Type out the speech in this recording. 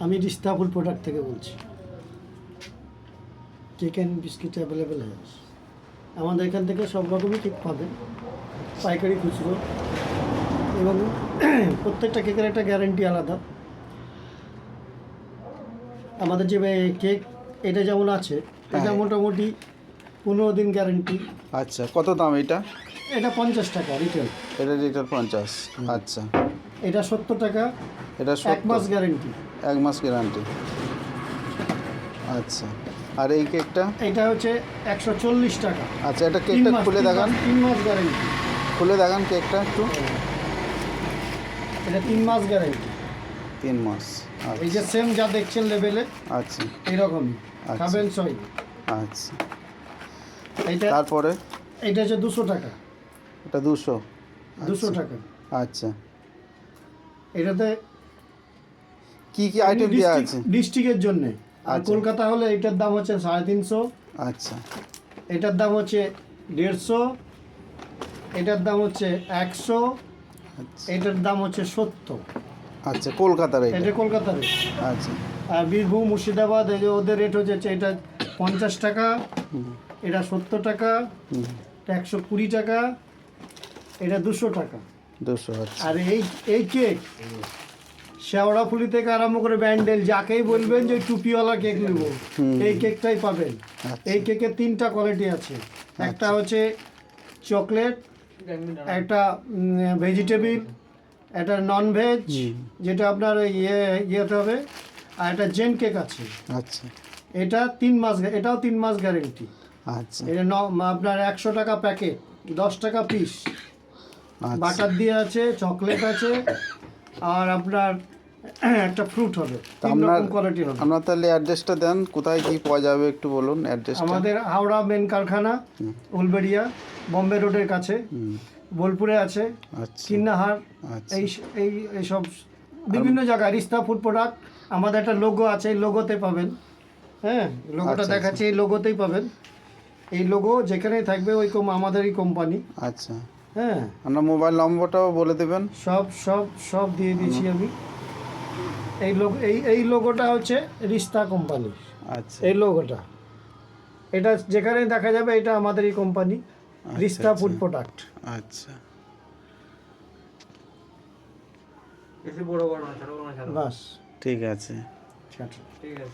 আমি রিস্তাফুল প্রোডাক্ট থেকে বলছি। কেক অ্যান্ড বিস্কিট অ্যাভেলেবেল হয়ে আছে আমাদের এখান থেকে, সব রকমই কেক পাবেন, পাইকারি, খুচরো, এবং প্রত্যেকটা কেকের একটা গ্যারান্টি আলাদা। আমাদের যে কেক এটা যেমন আছে, এটা মোটামুটি 15 দিন গ্যারান্টি। আচ্ছা, কত দাম এটা? এটা 50 টাকা রিটেল। এটা রিটেল 50। আচ্ছা, এটা 70 টাকা। এটা 1 মাস গ্যারান্টি। 1 মাস গ্যারান্টি। আচ্ছা, আর এই কেকটা? এটা হচ্ছে 140 টাকা। আচ্ছা, এটা কেকটা খুলে দেখান। 3 মাস গ্যারান্টি। খুলে দেখান কেকটা একটু। এটা 3 মাস গ্যারান্টি। 3 মাস। এই যে সেম যা দেখছেন লেভেলে, আচ্ছা, এইরকমই খাবেন সই। আচ্ছা, এইটা তারপরে? এটা হচ্ছে 200 টাকা। এটা 200 টাকা। আচ্ছা, এটাতে কি কি আইটেম দেওয়া আছে? ডিস্ট্রিক্টের জন্য। আর আচ্ছা। কলকাতা হলে এটার দাম হচ্ছে 350। আচ্ছা, এটার দাম হচ্ছে 150। এটার দাম হচ্ছে 100। আচ্ছা, এটার দাম হচ্ছে 70। আচ্ছা, কলকাতার এটা এটা? কলকাতার। আচ্ছা, আর বীরভূম, মুর্শিদাবাদ, এই যে ওদের রেট হচ্ছে এটা 50 টাকা, এটা 70 টাকা, এটা 120 টাকা, এটা 200 টাকা। 200। আচ্ছা, আর এই কেক শেওড়াফুলি থেকে আরম্ভ করে ব্যান্ডেল, যাকেই বলবেন যে টুপিওয়ালা কেক নেব, এই কেকটাই পাবেন। এই কেকের 3টা কোয়ালিটি আছে। একটা হচ্ছে চকলেট, একটা ভেজিটেবিল, একটা নন ভেজ, যেটা আপনার ইয়েতে হবে, আর একটা জেন কেক আছে। আচ্ছা, এটা 3 মাস, এটাও 3 মাস গ্যারেন্টি। আচ্ছা, এটা আপনার 100 টাকা প্যাকেট, 10 টাকা পিস। আচ্ছা। বাটার দিয়ে আছে, চকলেট আছে, আর আপনার একটা ফ্রুট হবে। 3 রকম কোয়ালিটি হবে। আপনার তাহলে অ্যাড্রেসটা দেন, কোথায় কি পাওয়া যাবে একটু বলুন অ্যাড্রেসটা। আমাদের হাওড়া মেন কারখানা, উলবেড়িয়া, বম্বে রোডের কাছে। বোলপুরে আছে, আচ্ছা, কিন্নাহার, আচ্ছা, এইসব বিভিন্ন জায়গায়। রিস্তা ফুড প্রোডাক্ট। আমাদের একটা লোগো আছে, এই লোগোতে পাবেন। হ্যাঁ, লোগোটা আচ্ছা, দেখাচ্ছি, এই লোগোতেই পাবেন। এই লোগো যেখানেই থাকবে ওই আমাদেরই কোম্পানি। আচ্ছা। হ্যাঁ, আপনার মোবাইল নম্বরটাও বলে দেবেন। সব দিয়ে দিয়েছি আমি। এই লোগোটা হচ্ছে রিস্তা কোম্পানি। আচ্ছা, এই লোগোটা, এটা যেখানেই দেখা যাবে এটা আমাদেরই কোম্পানি, রিস্তা ফুড প্রোডাক্ট। আচ্ছা, বাস, ঠিক আছে। ঠিক আছে।